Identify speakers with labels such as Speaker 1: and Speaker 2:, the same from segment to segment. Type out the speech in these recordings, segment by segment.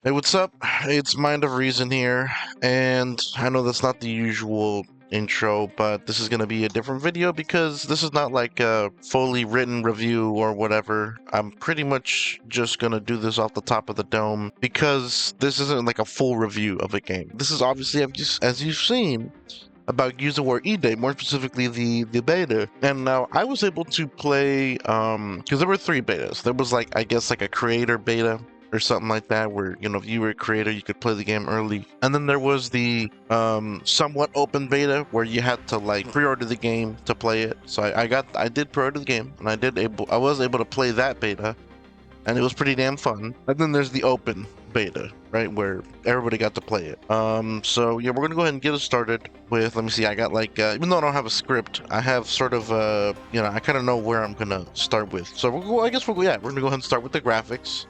Speaker 1: Hey, what's up? It's Mind of Reason here, and I know that's not the usual intro, but this is going to be a different video because this is not like a fully written review or whatever. I'm pretty much just going to do this off the top of the dome because this isn't like a full review of a game. This is obviously, as you've seen, about Gears of War E-Day, more specifically the beta. And now I was able to play because there were three betas. There was like, I guess, like a creator beta or something like that, where if you were a creator you could play the game early. And then there was the somewhat open beta where you had to like pre-order the game to play it. So I did pre-order the game, and I was able to play that beta, and it was pretty damn fun. And then there's the open beta, right, where everybody got to play it. So yeah, we're gonna go ahead and get it started with. Let me see. I got like, even though I don't have a script, I have sort of I kind of know where I'm gonna start with. So I guess we're gonna go ahead and start with the graphics.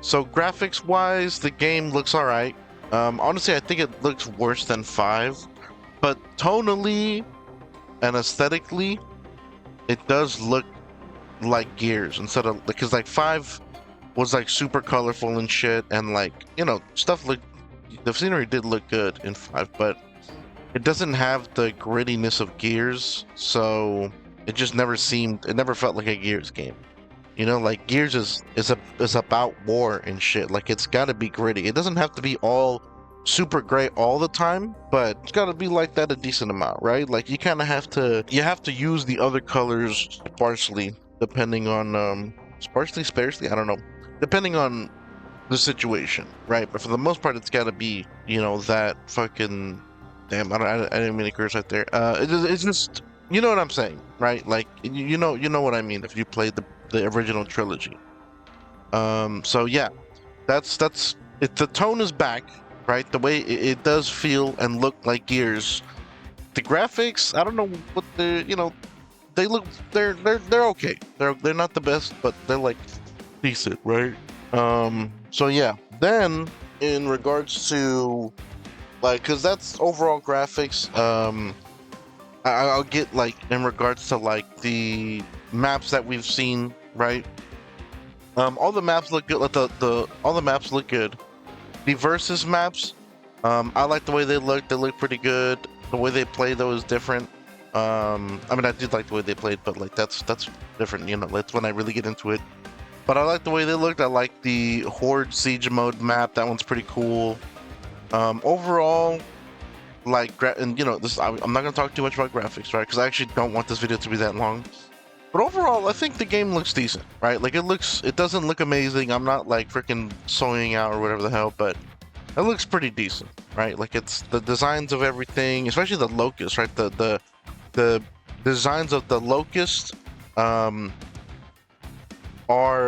Speaker 1: So graphics wise, the game looks all right. Honestly, I think it looks worse than 5, but tonally and aesthetically, it does look like Gears instead of, because like 5 was like super colorful and shit, and like stuff looked, the scenery did look good in 5, but it doesn't have the grittiness of Gears, so it just never felt like a Gears game. Like Gears is about war and shit. Like it's got to be gritty. It doesn't have to be all super great all the time, but it's got to be like that a decent amount, right? Like you kind of have to use the other colors sparsely, depending on sparsely, I don't know, depending on the situation, right? But for the most part, it's got to be that fucking damn. I didn't mean to curse right there. It's just, you know what I'm saying, right? Like you know what I mean if you played the original trilogy. So yeah, that's it. The tone is back, right? The way it does feel and look like Gears. The graphics, I don't know what they look. They're okay. They're not the best, but they're like decent, right? So yeah. Then in regards to like, cause that's overall graphics. I'll get like in regards to like the maps that we've seen, right? All the maps look good. Like all the maps look good. The versus maps, I like the way they look. They look pretty good. The way they play though is different. I mean, I did like the way they played, but like that's different. That's when I really get into it. But I like the way they looked. I like the Horde Siege mode map. That one's pretty cool. Overall, like, and this, I'm not gonna talk too much about graphics, right? Because I actually don't want this video to be that long. But overall, I think the game looks decent, right? Like it doesn't look amazing. I'm not like freaking soying out or whatever the hell, but it looks pretty decent, right? Like it's the designs of everything, especially the Locust, right? The designs of the Locust are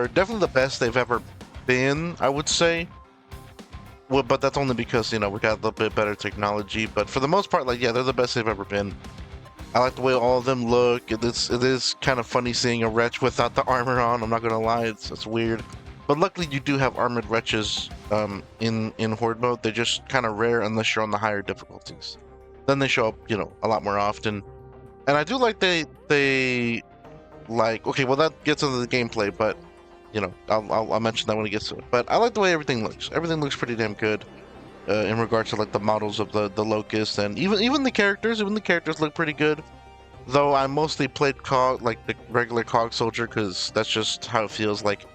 Speaker 1: definitely the best they've ever been, I would say. Well, but that's only because we got a little bit better technology. But for the most part, like, yeah, they're the best they've ever been. I like the way all of them look. It is kind of funny seeing a wretch without the armor on. I'm not gonna lie, it's weird. But luckily, you do have armored wretches in Horde mode. They're just kind of rare unless you're on the higher difficulties. Then they show up, a lot more often. And I do like they like, okay, well that gets into the gameplay, but I'll mention that when it gets to it. But I like the way everything looks. Everything looks pretty damn good. In regards to like the models of the Locust, and even the characters. Even the characters look pretty good. Though I mostly played COG, like the regular COG soldier, because that's just how it feels like.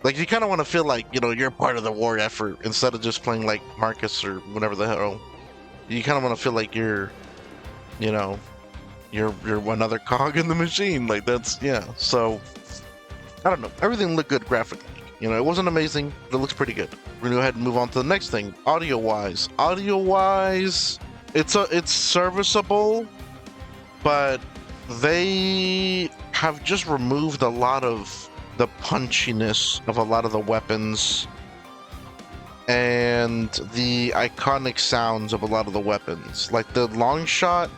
Speaker 1: Like you kind of want to feel like you're part of the war effort instead of just playing like Marcus or whatever the hell. You kind of want to feel like you're another cog in the machine. Like that's, yeah. So I don't know. Everything looked good graphically. It wasn't amazing, but it looks pretty good. We're gonna go ahead and move on to the next thing. Audio-wise, it's serviceable, but they have just removed a lot of the punchiness of a lot of the weapons and the iconic sounds of a lot of the weapons. Like the long shot,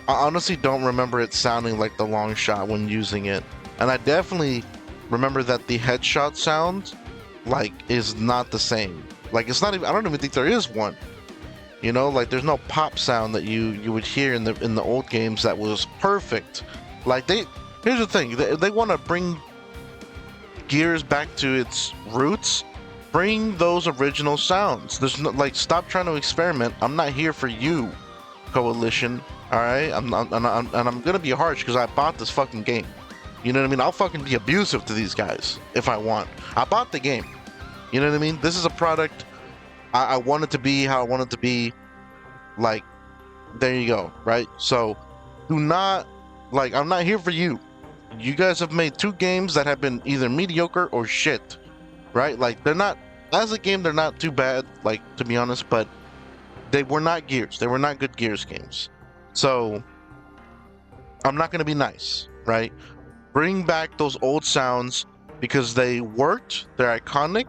Speaker 1: I honestly don't remember it sounding like the long shot when using it, and I definitely remember that the headshot sound like is not the same. Like it's not even, I don't even think there is one. Like there's no pop sound that you would hear in the old games that was perfect. Like here's the thing, they want to bring Gears back to its roots, Bring those original sounds. There's no, like, stop trying to experiment. I'm not here for you, Coalition. All right, I'm gonna be harsh because I bought this fucking game. You know what I mean? I'll fucking be abusive to these guys if I want. I bought the game. You know what I mean? This is a product. I want it to be how I want it to be. Like, there you go, right? So, do not, like, I'm not here for you. You guys have made 2 games that have been either mediocre or shit, right? Like, they're not, as a game, they're not too bad, like, to be honest, but they were not Gears. They were not good Gears games. So, I'm not going to be nice, right? Bring back those old sounds because they worked, they're iconic,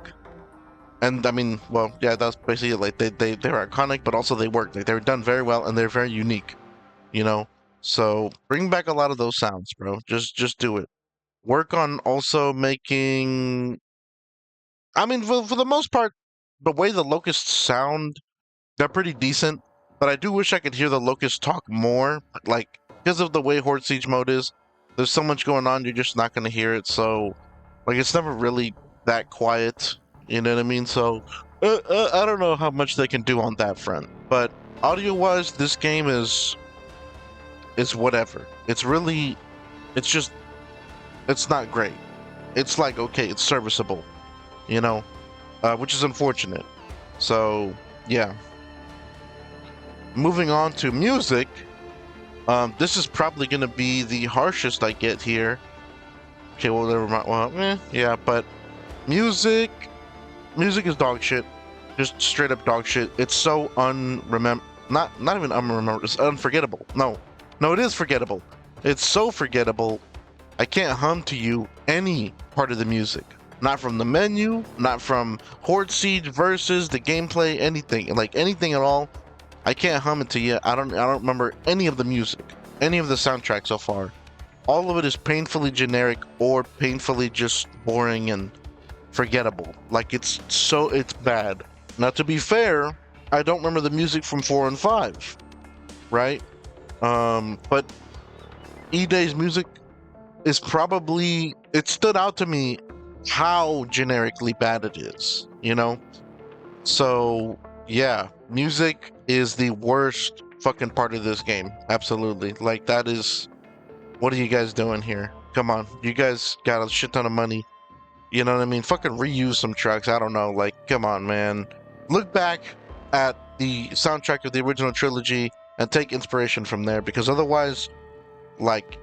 Speaker 1: and I mean, well, yeah, that's basically it. Like, they're iconic, but also they worked. Like, they were done very well, and they're very unique, you know? So, bring back a lot of those sounds, bro. Just do it. Work on also making, I mean, for the most part, the way the locusts sound, they're pretty decent, but I do wish I could hear the locusts talk more. Like, because of the way Horde Siege mode is, there's so much going on, you're just not going to hear it. So, like, it's never really that quiet. You know what I mean? So, I don't know how much they can do on that front. But audio-wise, this game is whatever. It's really, it's just, it's not great. It's like, okay, it's serviceable, you know, which is unfortunate. So, yeah. Moving on to music, this is probably going to be the harshest I get here. Okay, well, never mind. Well, yeah, but music is dog shit. Just straight up dog shit. It's so not even unrememberable. It's unforgettable. No, it is forgettable. It's so forgettable. I can't hum to you any part of the music. Not from the menu, not from Horde Siege versus the gameplay, anything. Like, anything at all. I can't hum it to you. I don't remember any of the music, any of the soundtrack so far. All of it is painfully generic or painfully just boring and forgettable. Like, it's bad. Now, to be fair, I don't remember the music from 4 and 5, right? But E-Day's music is probably, it stood out to me how generically bad it is, you know? So, yeah, music is the worst fucking part of this game. Absolutely. Like, that is, what are you guys doing here? Come on, you guys got a shit ton of money. You know what I mean? Fucking reuse some tracks. I don't know. Like, come on, man. Look back at the soundtrack of the original trilogy and take inspiration from there, because otherwise, like,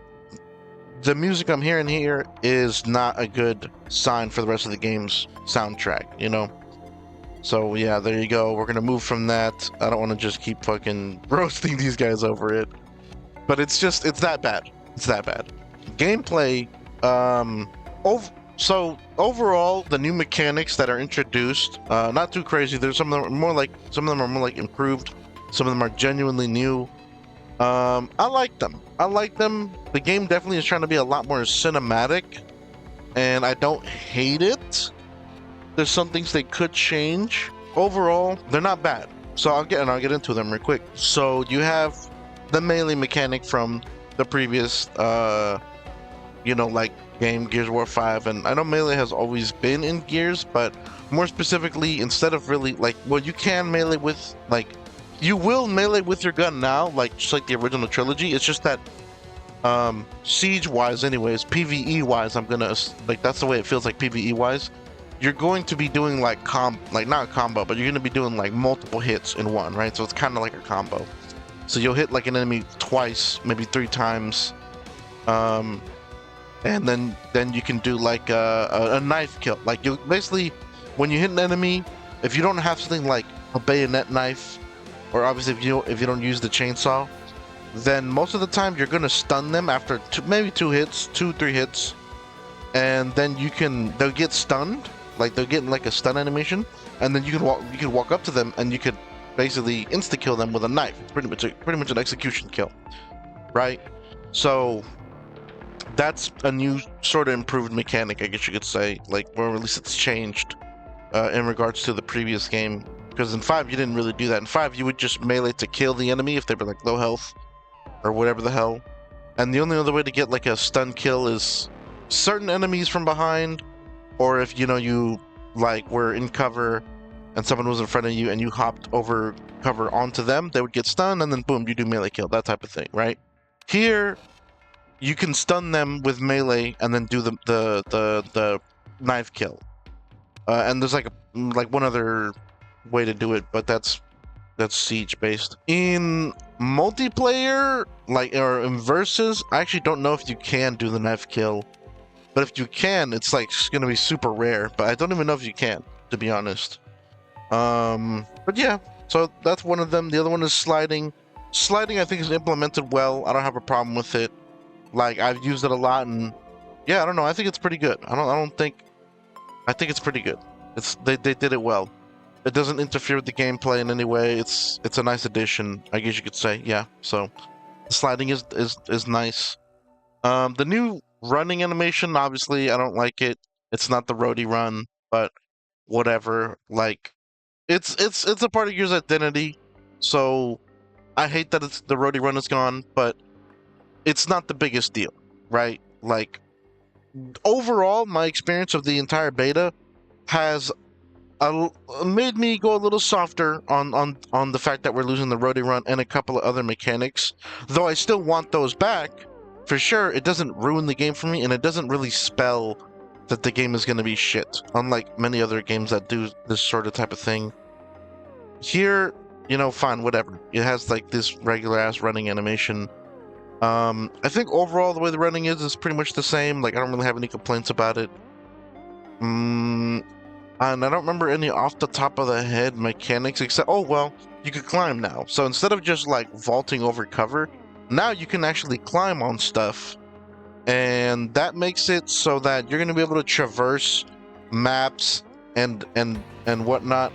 Speaker 1: the music I'm hearing here is not a good sign for the rest of the game's soundtrack, you know? So, yeah, there you go. We're gonna move from that. I don't want to just keep fucking roasting these guys over it. But it's that bad. It's that bad. Gameplay, so overall, the new mechanics that are introduced, not too crazy. There's some of them are more like improved. Some of them are genuinely new. I like them. The game definitely is trying to be a lot more cinematic, and I don't hate it. There's some things they could change. Overall, they're not bad. So I'll get into them real quick. So you have the melee mechanic from the previous, like game, Gears of War 5, and I know melee has always been in Gears, but more specifically, instead of really, like, well, you can melee with, like, you will melee with your gun now, like, just like the original trilogy. It's just that, siege-wise anyways, PvE-wise, that's the way it feels like PvE-wise. You're going to be doing, like, not combo, but you're going to be doing, like, multiple hits in one, right? So it's kind of like a combo. So you'll hit, like, an enemy twice, maybe 3 times, and then you can do, like, a knife kill. Like, you basically, when you hit an enemy, if you don't have something like a bayonet knife, or obviously if you don't use the chainsaw, then most of the time you're gonna stun them after maybe 2 hits, 2-3 hits, and then they'll get stunned, like they'll get like a stun animation, and then you can walk up to them and you could basically insta kill them with a knife. It's pretty much an execution kill, right? So that's a new sort of improved mechanic, I guess you could say, like, or at least it's changed in regards to the previous game. Because in 5 you didn't really do that. In 5 you would just melee to kill the enemy if they were like low health or whatever the hell. And the only other way to get like a stun kill is certain enemies from behind, or if you like were in cover and someone was in front of you and you hopped over cover onto them, they would get stunned and then boom, you do melee kill, that type of thing, right? Here, you can stun them with melee and then do the knife kill. And there's like one other way to do it, but that's siege based. In multiplayer, or in versus, I actually don't know if you can do the knife kill, but if you can, it's like gonna be super rare. But I don't even know if you can, to be honest. But yeah, so that's one of them. The other one is sliding. Sliding, I think, is implemented well. I don't have a problem with it. Like, I've used it a lot, and yeah, I don't know. I think it's pretty good. I think it's pretty good. They did it well. It doesn't interfere with the gameplay in any way. It's a nice addition, I guess you could say. Yeah. So the sliding is nice. The new running animation, obviously, I don't like it. It's not the roadie run, but whatever. Like, it's a part of Gears' identity. So I hate that the roadie run is gone, but it's not the biggest deal, right? Like, overall, my experience of the entire beta has made me go a little softer on the fact that we're losing the roadie run and a couple of other mechanics. Though I still want those back, for sure, it doesn't ruin the game for me, and it doesn't really spell that the game is going to be shit, unlike many other games that do this sort of type of thing. Here, fine, whatever. It has like this regular-ass running animation. I think overall the way the running is pretty much the same. Like, I don't really have any complaints about it. And I don't remember any off the top of the head mechanics except, oh well, you could climb now. So instead of just like vaulting over cover, now you can actually climb on stuff. And that makes it so that you're going to be able to traverse maps and whatnot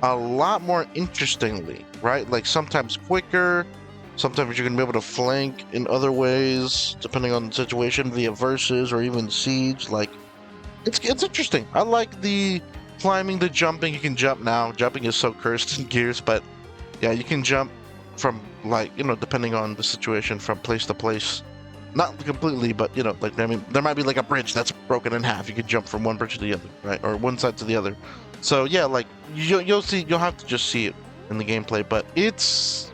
Speaker 1: a lot more interestingly, right? Like, sometimes quicker, sometimes you're going to be able to flank in other ways, depending on the situation, via versus or even siege. Like, it's interesting. I like the climbing, the jumping. You can jump now. Jumping is so cursed in Gears, but yeah, you can jump from, like, depending on the situation, from place to place. Not completely, but, like, I mean, there might be like a bridge that's broken in half. You could jump from one bridge to the other, right? Or one side to the other. So yeah, like, you'll see, you'll have to just see it in the gameplay, but it's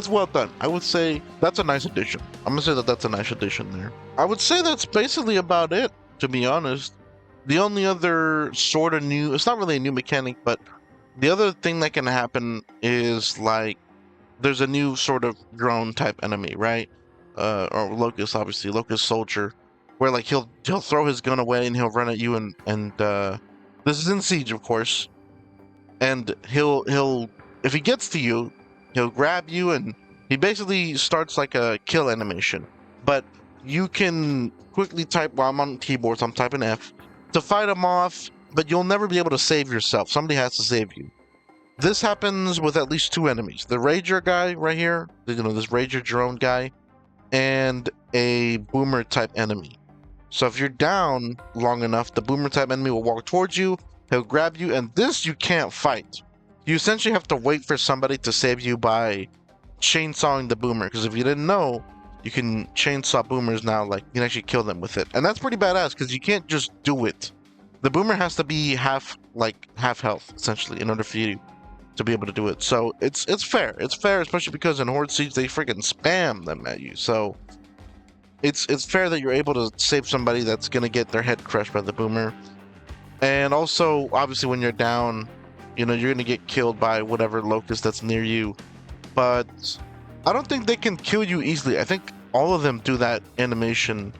Speaker 1: well done. I would say that's a nice addition. I'm gonna say that that's a nice addition there. I would say that's basically about it, to be honest. The only other sort of new, it's not really a new mechanic, but the other thing that can happen is, like, there's a new sort of drone type enemy, right? Or Locust, obviously, Locust Soldier, where, like, he'll throw his gun away and he'll run at you, and this is in Siege, of course, and he'll if he gets to you, he'll grab you, and he basically starts like a kill animation. But you can quickly type, while I'm on keyboard, so I'm typing F, to fight him off, but you'll never be able to save yourself. Somebody has to save you. This happens with at least two enemies. The Rager guy right here, this Rager drone guy, and a Boomer type enemy. So if you're down long enough, the Boomer type enemy will walk towards you, he'll grab you, and this you can't fight. You essentially have to wait for somebody to save you by chainsawing the Boomer, because if you didn't know, you can chainsaw Boomers now, like, you can actually kill them with it. And that's pretty badass, because you can't just do it. The Boomer has to be half health, essentially, in order for you to be able to do it. So it's fair. It's fair, especially because in Horde Siege, they freaking spam them at you. So it's fair that you're able to save somebody that's going to get their head crushed by the Boomer. And also, obviously, when you're down, you're going to get killed by whatever Locust that's near you. But I don't think they can kill you easily. I think all of them do that animation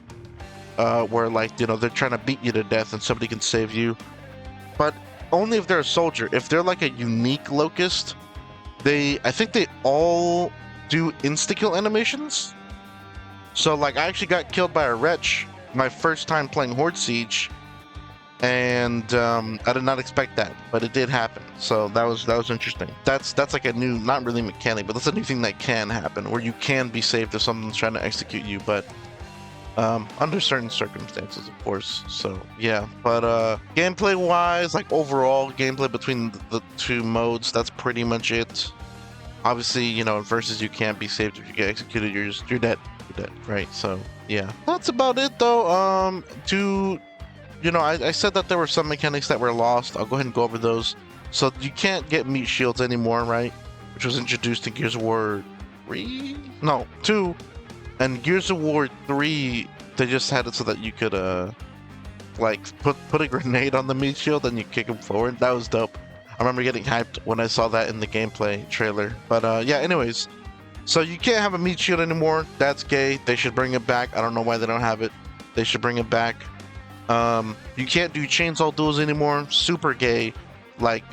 Speaker 1: where, like, they're trying to beat you to death and somebody can save you. But only if they're a soldier. If they're like a unique Locust, I think they all do insta-kill animations. So, like, I actually got killed by a Wretch my first time playing Horde Siege, and I did not expect that, but it did happen. So that was interesting. That's like a new, not really mechanic, but that's a new thing that can happen, where you can be saved if someone's trying to execute you, but under certain circumstances, of course. So yeah, but gameplay wise, like, overall gameplay between the two modes, that's pretty much it. Obviously, in versus you can't be saved. If you get executed, you're dead, right? So yeah, that's about it though. To I said that there were some mechanics that were lost. I'll go ahead and go over those. So you can't get meat shields anymore, right? Which was introduced in Gears of War 3? No, 2. And Gears of War 3, they just had it so that you could, like, put a grenade on the meat shield and you kick him forward. That was dope. I remember getting hyped when I saw that in the gameplay trailer. But, yeah, anyways. So you can't have a meat shield anymore. That's gay. They should bring it back. I don't know why they don't have it. They should bring it back. You can't do chainsaw duels anymore. Super gay. Like,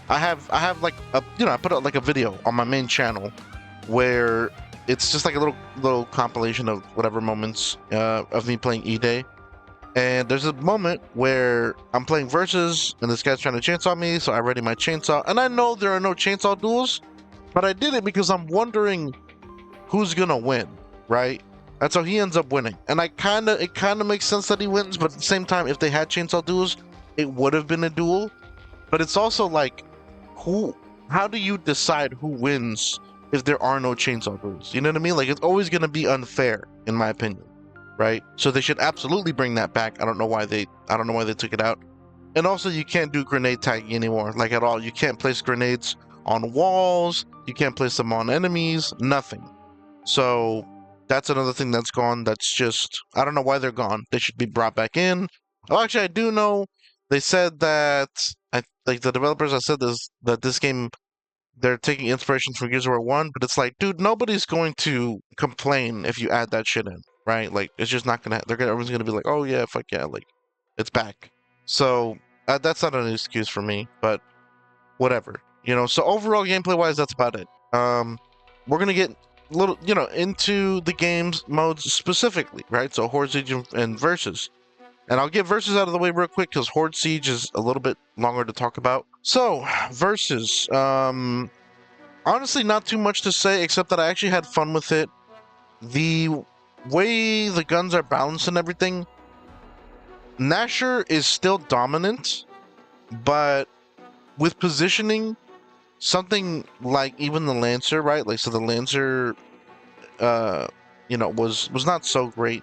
Speaker 1: I have like I put out like a video on my main channel where it's just like a little compilation of whatever moments of me playing E-Day. And there's a moment where I'm playing Versus, and this guy's trying to chainsaw me, so I ready my chainsaw. And I know there are no chainsaw duels, but I did it because I'm wondering who's gonna win, right? And so he ends up winning. And it kind of makes sense that he wins, but at the same time, if they had chainsaw duels, it would have been a duel. But it's also like, how do you decide who wins if there are no chainsaw duels? You know what I mean? Like, it's always gonna be unfair, in my opinion. Right? So they should absolutely bring that back. I don't know why they took it out. And also, you can't do grenade tagging anymore, like at all. You can't place grenades on walls. You can't place them on enemies. Nothing. So that's another thing that's gone. That's just, I don't know why they're gone. They should be brought back in. Oh, actually, I do know. They said that like the developers have said this game, they're taking inspiration from Gears of War 1, but it's like, dude, nobody's going to complain if you add that shit in. Right? Like, it's just not gonna. Everyone's gonna be like, "Oh yeah, fuck yeah!" Like, it's back. So that's not an excuse for me, but whatever. So overall, gameplay-wise, that's about it. We're gonna get a little, into the game's modes specifically, right? So Horde Siege and Versus, and I'll get Versus out of the way real quick because Horde Siege is a little bit longer to talk about. So Versus, honestly, not too much to say except that I actually had fun with it. The way the guns are balanced and everything, Gnasher is still dominant, but with positioning, something like even the Lancer, right? Like, so the Lancer, was not so great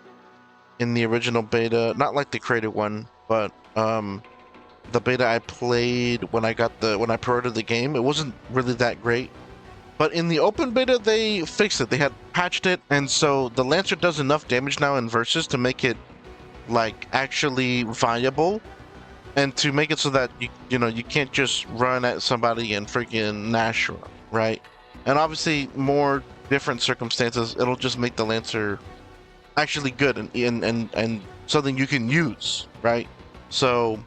Speaker 1: in the original beta, not like the created one, but the beta I played when I pre-ordered the game, it wasn't really that great. But in the open beta, they fixed it. They had patched it, and so the Lancer does enough damage now in Versus to make it, like, actually viable, and to make it so that you can't just run at somebody and freaking Nash, right? And obviously, more different circumstances, it'll just make the Lancer actually good and something you can use, right? So,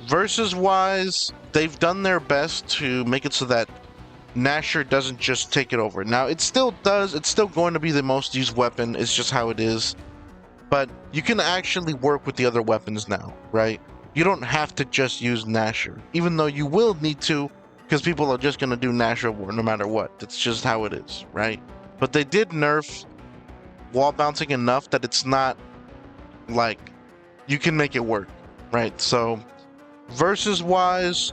Speaker 1: Versus-wise, they've done their best to make it so that Gnasher doesn't just take it over. Now, it still does. It's still going to be the most used weapon. It's just how it is. But you can actually work with the other weapons now, right? You don't have to just use Gnasher, even though you will need to, because people are just going to do Gnasher War no matter what. It's just how it is, right? But they did nerf wall bouncing enough that it's not like you can make it work, right? So, Versus-wise,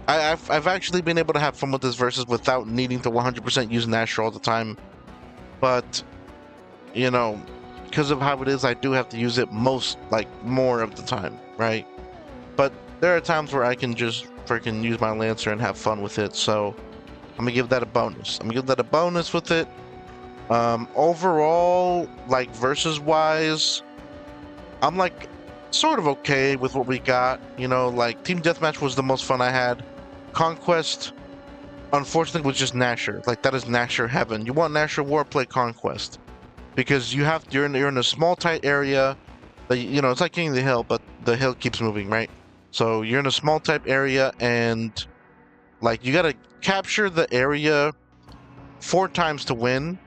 Speaker 1: I've actually been able to have fun with this Versus without needing to 100% use Gnasher all the time, but because of how it is, I do have to use it more of the time, right? But there are times where I can just freaking use my Lancer and have fun with it, so I'm gonna give that a bonus. With it. Overall, like, Versus wise, I'm like sort of okay with what we got. Like, Team Deathmatch was the most fun I had. Conquest, unfortunately, was just Gnasher. Like, that is Gnasher heaven. You want Gnasher War, play Conquest, because you're in a small tight area. It's like King of the Hill, but the hill keeps moving, right? So you're in a small type area, and like, you gotta capture the area 4 times to win.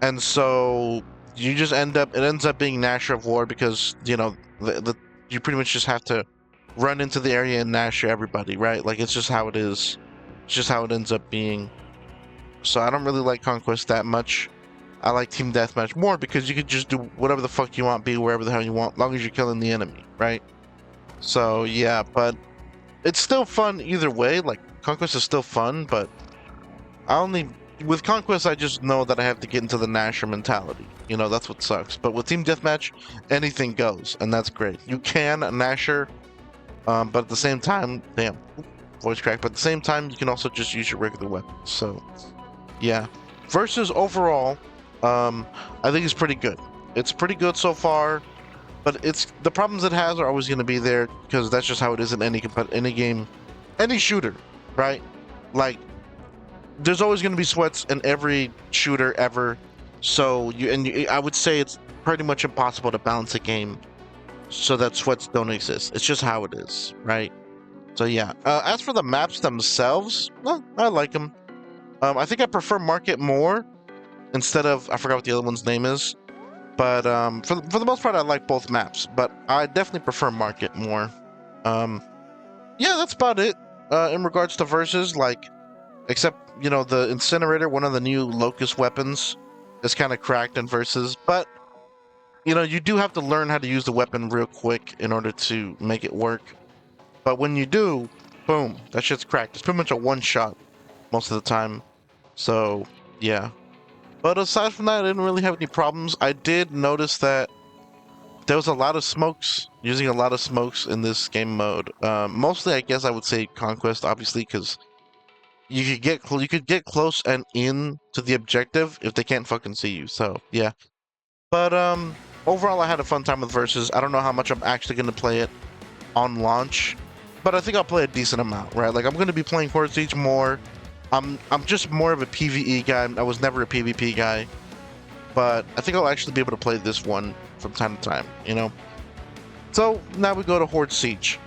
Speaker 1: And so you just it ends up being Gnasher of War, because you pretty much just have to run into the area and Gnasher everybody, right? Like, it's just how it is. It's just how it ends up being. So I don't really like Conquest that much. I like Team Deathmatch more because you could just do whatever the fuck you want, be wherever the hell you want, as long as you're killing the enemy, right? So yeah, but it's still fun either way. Like, Conquest is still fun, but I only with Conquest, I just know that I have to get into the Nasher mentality. You know, that's what sucks. But with Team Deathmatch, anything goes, and that's great. You can Nasher, but at the same time, damn, voice crack. But at the same time, you can also just use your regular weapons. So, yeah. Versus overall, I think it's pretty good. It's pretty good so far, but it's the problems it has are always going to be there because that's just how it is in any game, any shooter, right? Like, there's always going to be sweats in every shooter ever. So I would say it's pretty much impossible to balance a game so that sweats don't exist. It's just how it is, right? So yeah. As for the maps themselves, well, I like them. I think I prefer Market more instead of, I forgot what the other one's name is. But for the most part, I like both maps. But I definitely prefer Market more. Yeah, that's about it. In regards to versus, like, except, you know, the Incinerator, one of the new Locust weapons, is kind of cracked in versus. But, you know, you do have to learn how to use the weapon real quick in order to make it work. But when you do, boom, that shit's cracked. It's pretty much a one-shot most of the time. So, yeah. But aside from that, I didn't really have any problems. I did notice that there was a lot of smokes, using a lot of smokes in this game mode. Mostly, I guess I would say Conquest, obviously, because you could get close and in to the objective if they can't fucking see you. So yeah. But overall, I had a fun time with versus. I don't know how much I'm actually gonna play it on launch, but I think I'll play a decent amount, right? Like, I'm gonna be playing Horde Siege more. I'm just more of a PvE guy. I was never a PvP guy, but I think I'll actually be able to play this one from time to time, you know? So now we go to Horde Siege.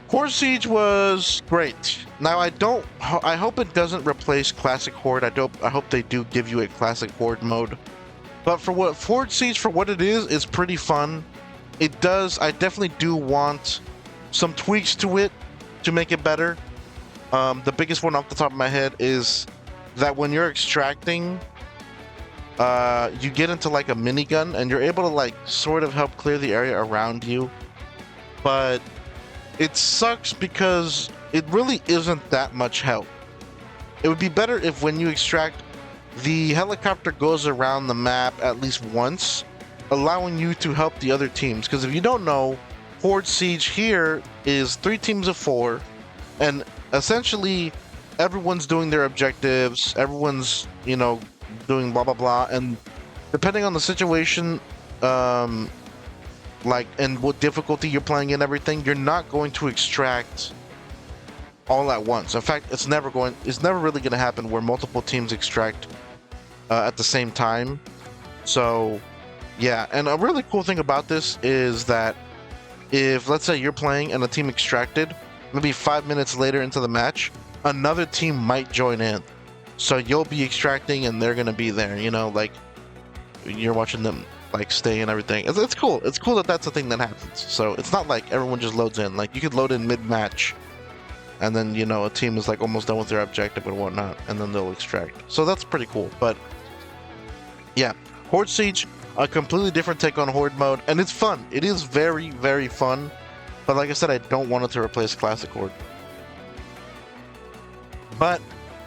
Speaker 1: Horde Siege was great. Now I hope it doesn't replace Classic Horde. I hope they do give you a Classic Horde mode. But for what Horde Siege, for what it is pretty fun. It does, I definitely do want some tweaks to it to make it better. The biggest one off the top of my head is that when you're extracting, you get into like a minigun and you're able to like sort of help clear the area around you. But it sucks because it really isn't that much help. It would be better if when you extract, the helicopter goes around the map at least once, allowing you to help the other teams. Because if you don't know, Horde Siege here is 3 teams of 4, and essentially everyone's doing their objectives, everyone's, you know, doing blah blah blah, and depending on the situation, like, and what difficulty you're playing and everything, you're not going to extract all at once. In fact, it's never really going to happen where multiple teams extract at the same time. So yeah, and a really cool thing about this is that if, let's say, you're playing and a team extracted, maybe 5 minutes later into the match, another team might join in. So you'll be extracting and they're going to be there, you know, like, you're watching them like stay and everything. It's cool. It's cool that that's a thing that happens. So it's not like everyone just loads in. Like, you could load in mid-match, and then, you know, a team is like almost done with their objective and whatnot, and then they'll extract. So that's pretty cool. But yeah, Horde Siege, a completely different take on Horde mode, and it's fun. It is very, very fun. But like I said, I don't want it to replace Classic Horde. But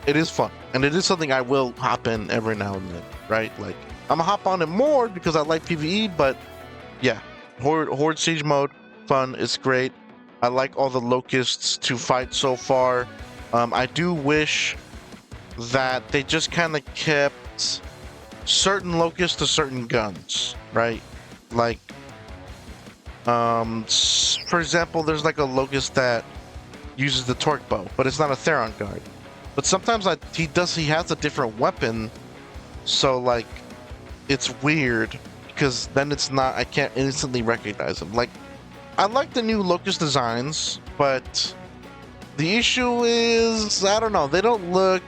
Speaker 1: it is fun, and it is something I will hop in every now and then, right? Like, I'm gonna hop on it more because I like PvE, but yeah, Horde Siege mode, fun, it's great. I like all the locusts to fight so far. I do wish that they just kind of kept certain locusts to certain guns, right? Like, for example, there's like a locust that uses the torque bow, but it's not a Theron guard. But sometimes he has a different weapon, so like, it's weird because then it's not, I can't instantly recognize him. Like, I like the new locust designs, but the issue is, I don't know, they don't look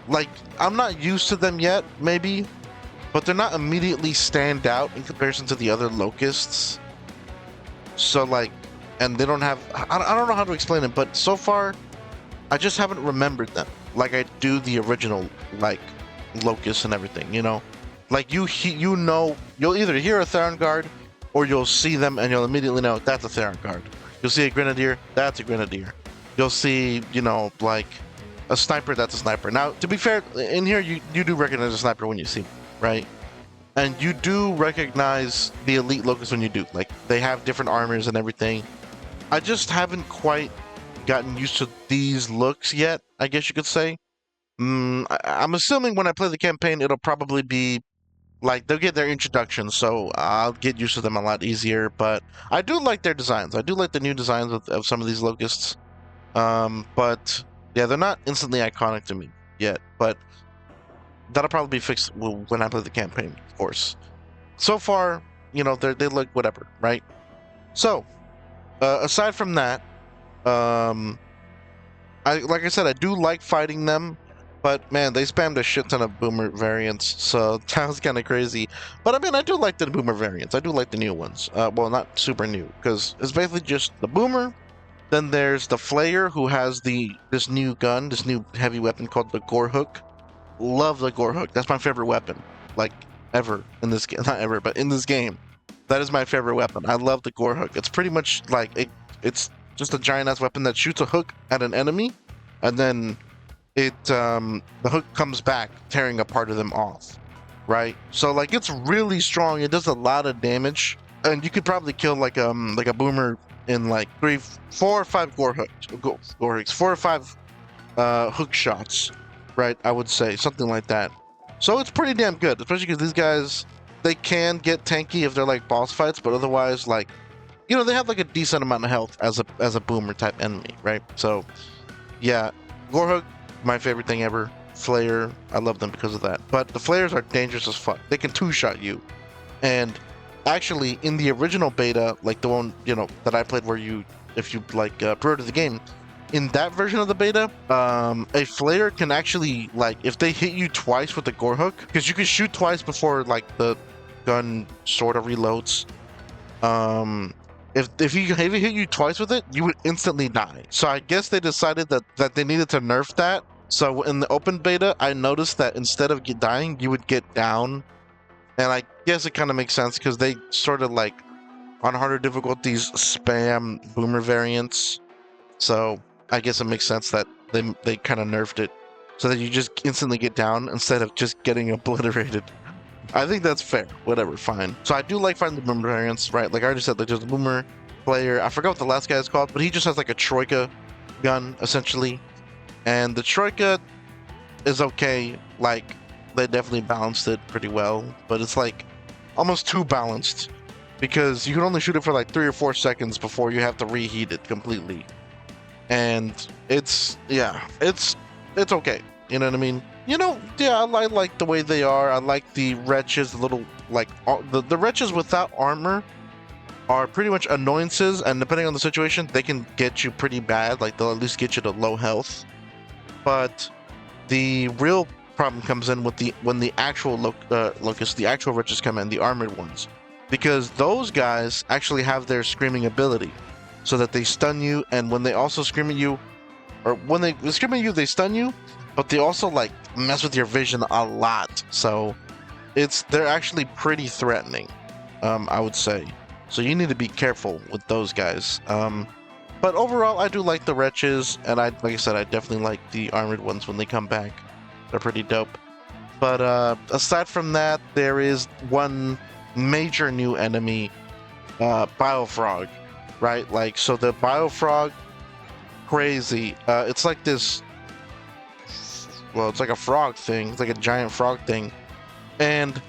Speaker 1: like, I'm not used to them yet, maybe, but they're not immediately stand out in comparison to the other locusts. So like, and they don't have, I don't know how to explain it, but so far I just haven't remembered them like I do the original, like, locusts and everything, you know? Like, you know, you'll either hear a Theron guard, or you'll see them and you'll immediately know that's a Theron guard. You'll see a Grenadier, that's a Grenadier. You'll see, you know, like, a sniper that's a sniper. Now, to be fair, in here you do recognize a sniper when you see them, right? And you do recognize the elite locust when you do. Like, they have different armors and everything. I just haven't quite gotten used to these looks yet, I guess you could say. I'm assuming when I play the campaign, it'll probably be like they'll get their introduction, so I'll get used to them a lot easier. But I do like their designs. I do like the new designs of some of these locusts. But yeah, they're not instantly iconic to me yet. But that'll probably be fixed when I play the campaign, of course. So far, you know, they look whatever, right? So, aside from that, like I said, I do like fighting them. But man, they spammed a shit ton of boomer variants, so that was kind of crazy. But I mean, I do like the boomer variants. I do like the new ones. Well, not super new, because it's basically just the boomer. Then there's the Flayer, who has this new gun, this new heavy weapon called the Gore Hook. Love the Gore Hook. That's my favorite weapon, like ever in this game. Not ever, but in this game, that is my favorite weapon. I love the Gore Hook. It's pretty much like it's just a giant ass weapon that shoots a hook at an enemy, and then the hook comes back, tearing a part of them off, right? So like it's really strong. It does a lot of damage, and you could probably kill like a boomer in like 3, 4, or 5 gore hooks, 4 or 5 hook shots, right? I would say something like that. So it's pretty damn good, especially because these guys, they can get tanky if they're like boss fights, but otherwise, like, you know, they have like a decent amount of health as a boomer type enemy, right? So yeah, gore hook, my favorite thing ever. Flayer, I love them because of that. But the Flayers are dangerous as fuck. They can two-shot you. And actually, in the original beta, like the one, you know, that I played where if you like pre-ordered the game, in that version of the beta, a Flayer can actually, like, if they hit you twice with the gore hook, because you can shoot twice before, like, the gun sort of reloads. If he hit you twice with it, you would instantly die. So I guess they decided that they needed to nerf that. So in the open beta, I noticed that instead of dying, you would get down. And I guess it kind of makes sense because they sort of like, on harder difficulties, spam boomer variants. So I guess it makes sense that they kind of nerfed it so that you just instantly get down instead of just getting obliterated. I think that's fair. Whatever, fine. So I do like finding the boomer variants, right? Like I already said, like there's a boomer Flayer. I forgot what the last guy is called, but he just has like a Troika gun, essentially. And the Troika is okay. Like, they definitely balanced it pretty well, but it's like almost too balanced because you can only shoot it for like 3 or 4 seconds before you have to reheat it completely. And it's okay. You know what I mean? You know, yeah, I like the way they are. I like the wretches, the little, like, the wretches without armor are pretty much annoyances, and depending on the situation, they can get you pretty bad. Like, they'll at least get you to low health. But the real problem comes in with when the actual locusts, the actual wretches come in, the armored ones. Because those guys actually have their screaming ability, so that they stun you, and when they also scream at you, or when they scream at you, they stun you, but they also like mess with your vision a lot. So they're actually pretty threatening, I would say. So you need to be careful with those guys. But overall, I do like the wretches, and like I said, I definitely like the armored ones when they come back. They're pretty dope. But aside from that, there is one major new enemy, Biofrog, right? Like, so the Biofrog, crazy. It's like this, well, it's like a frog thing. It's like a giant frog thing. And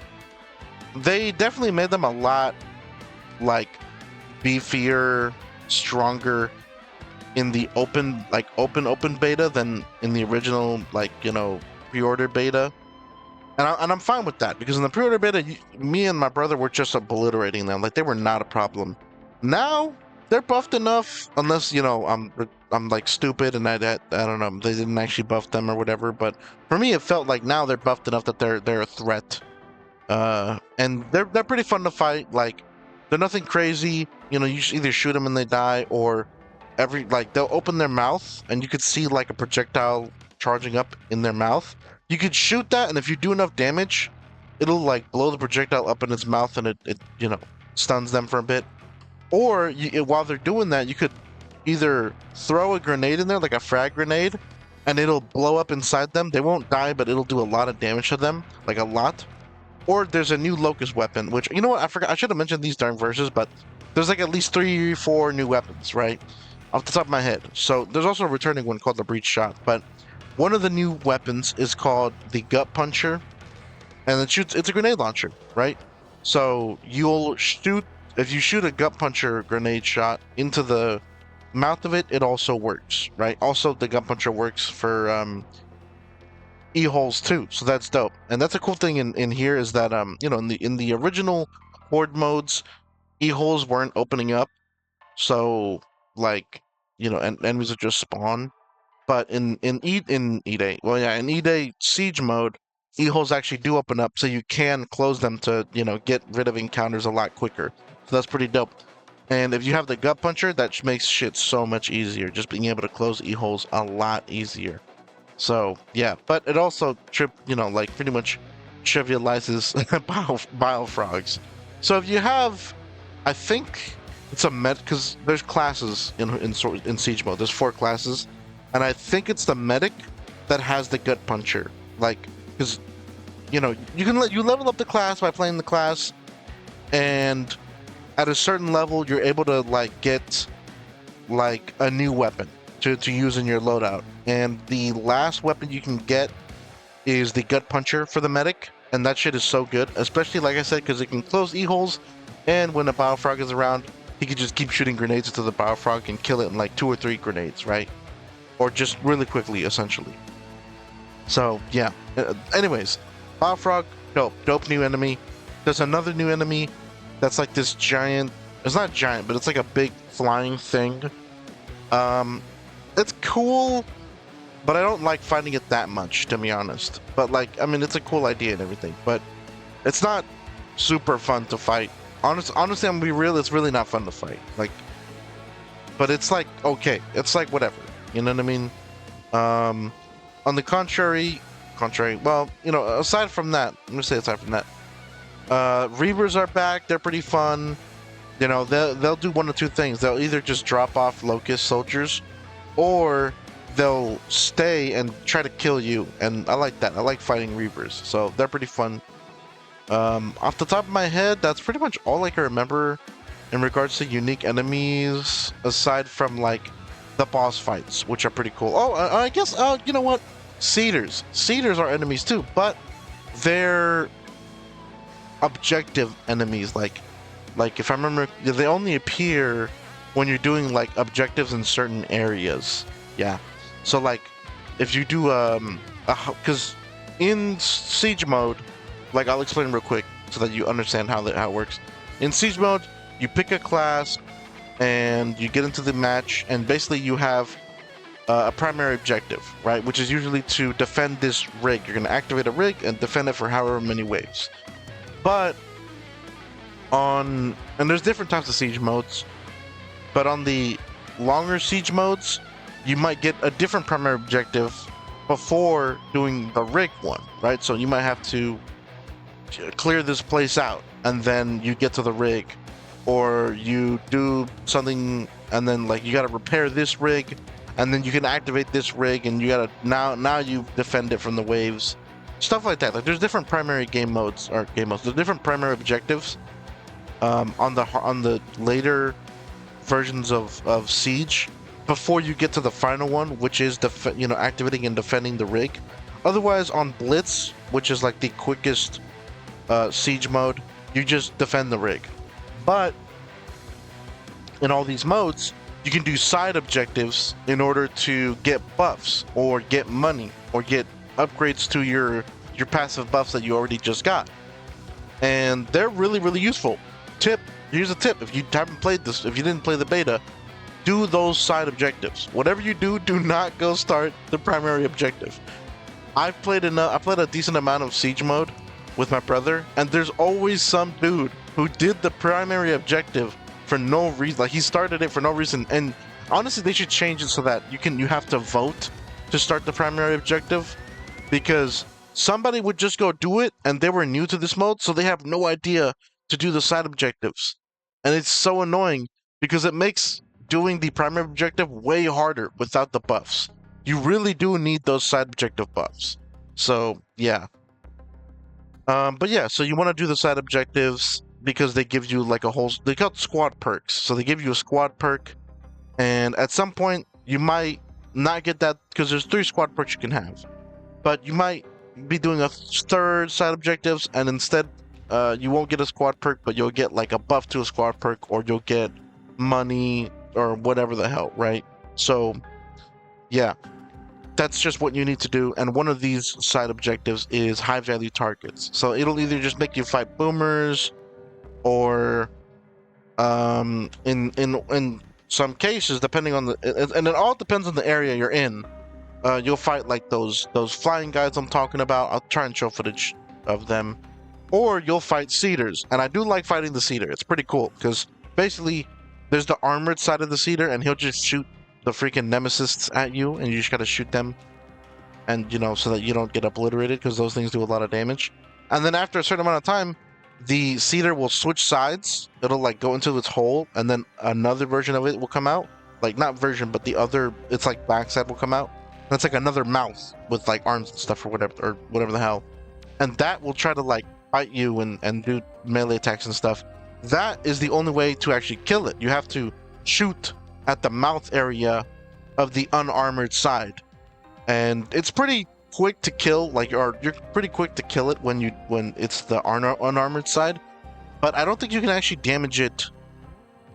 Speaker 1: they definitely made them a lot, like, beefier, stronger in the open beta than in the original, like, you know, pre-order beta. And I'm fine with that, because in the pre-order beta, me and my brother were just obliterating them. Like, they were not a problem. Now, they're buffed enough, unless, you know, I'm like stupid and I don't know, they didn't actually buff them or whatever. But for me, it felt like now they're buffed enough that they're a threat. And they're pretty fun to fight. Like, they're nothing crazy. You know, you either shoot them and they die, or they'll open their mouth and you could see like a projectile charging up in their mouth. You could shoot that, and if you do enough damage, it'll like blow the projectile up in its mouth, and it you know, stuns them for a bit. Or while they're doing that, you could either throw a grenade in there, like a frag grenade, and it'll blow up inside them. They won't die, but it'll do a lot of damage to them, like a lot. Or there's a new locust weapon, which, you know what, I forgot, I should have mentioned these during verses, but there's like at least 3 or 4 new weapons, right? Off the top of my head. So there's also a returning one called the breach shot, but one of the new weapons is called the gut puncher, and it's a grenade launcher, right? So you'll shoot, if you shoot a gut puncher grenade shot into the mouth of it, it also works, right? Also, the gut puncher works for e-holes too, so that's dope. And that's a cool thing in here is that you know, in the original horde modes, e-holes weren't opening up, so like, you know, and enemies would just spawn. But in E-Day, well, yeah, in E-Day siege mode, e-holes actually do open up, so you can close them to, you know, get rid of encounters a lot quicker. So that's pretty dope. And if you have the gut puncher, that makes shit so much easier. Just being able to close e-holes a lot easier. So yeah, but it also you know, like pretty much trivializes bile frogs. So if you have, I think it's a because there's classes in siege mode. There's 4 classes, and I think it's the medic that has the gut puncher. Like, because you know, you level up the class by playing the class, and at a certain level you're able to like get like a new weapon to use in your loadout. And the last weapon you can get is the gut puncher for the medic, and that shit is so good, especially like I said, because it can close e-holes, and when a bile frog is around, he can just keep shooting grenades into the bile frog and kill it in like 2 or 3 grenades, right? Or just really quickly, essentially. So yeah. Anyways, bile frog, dope new enemy. There's another new enemy that's like this giant. It's not giant, but it's like a big flying thing. It's cool, but I don't like fighting it that much, to be honest. But like, I mean, it's a cool idea and everything, but it's not super fun to fight. Honestly, I'm gonna be real, it's really not fun to fight. Like, but it's like, okay, it's like whatever, you know what I mean? On the contrary, well, you know, aside from that, let me say aside from that, Reavers are back, they're pretty fun. You know, they'll do one of 2 things. They'll either just drop off locust soldiers, or they'll stay and try to kill you, and I like that. I like fighting Reavers, so they're pretty fun. Off the top of my head, that's pretty much all I can remember in regards to unique enemies, aside from like the boss fights, which are pretty cool. Oh, I guess, you know what? Cedars are enemies too, but they're objective enemies. Like if I remember, they only appear when you're doing like objectives in certain areas. Yeah. So like if you do because in siege mode, like I'll explain real quick so that you understand how it works. In siege mode, you pick a class and you get into the match, and basically you have a primary objective, right? Which is usually to defend this rig. You're going to activate a rig and defend it for however many waves. But and there's different types of siege modes, but on the longer siege modes, you might get a different primary objective before doing the rig one, right? So you might have to clear this place out, and then you get to the rig, or you do something, and then like you got to repair this rig, and then you can activate this rig, and you got to now you defend it from the waves, stuff like that. Like there's different primary game modes. There's different primary objectives. On the later versions of Siege, before you get to the final one, which is activating and defending the rig. Otherwise, on Blitz, which is like the quickest Siege mode, you just defend the rig. But in all these modes, you can do side objectives in order to get buffs or get money or get upgrades to your passive buffs that you already just got, and they're really, really useful. Here's a tip: if you haven't played this, if you didn't play the beta, do those side objectives. Whatever you do not go start the primary objective. I played a decent amount of Siege mode with my brother, and there's always some dude who did the primary objective for no reason. Like, he started it for no reason, and honestly, they should change it so that you have to vote to start the primary objective, because somebody would just go do it, and they were new to this mode, so they have no idea to do the side objectives. And it's so annoying because it makes doing the primary objective way harder without the buffs. you really do need those side objective buffs. So yeah. But yeah, so you want to do the side objectives because they give you like a whole. They call it squad perks. So they give you a squad perk, and at some point you might not get that because there's 3 squad perks you can have, but you might be doing a third side objectives, and instead, you won't get a squad perk, but you'll get like a buff to a squad perk, or you'll get money or whatever the hell, right? So yeah, that's just what you need to do. And one of these side objectives is high value targets. So it'll either just make you fight boomers, or in some cases, depending on the, and it all depends on the area you're in. You'll fight like those flying guys I'm talking about. I'll try and show footage of them. Or you'll fight Seeders, and I do like fighting the Seeder. It's pretty cool because basically there's the armored side of the Seeder, and he'll just shoot the freaking nemesis at you, and you just gotta shoot them, and so that you don't get obliterated because those things do a lot of damage. And then after a certain amount of time, the Seeder will switch sides. It'll like go into its hole, and then another version of it will come out. Like not version, but the other. It's like backside will come out. That's like another mouth with like arms and stuff or whatever the hell, and that will try to like fight you and do melee attacks and stuff. That is the only way to actually kill it. You have to shoot at the mouth area of the unarmored side, and it's pretty quick to kill. Like, or you're pretty quick to kill it when it's the unarmored side. But I don't think you can actually damage it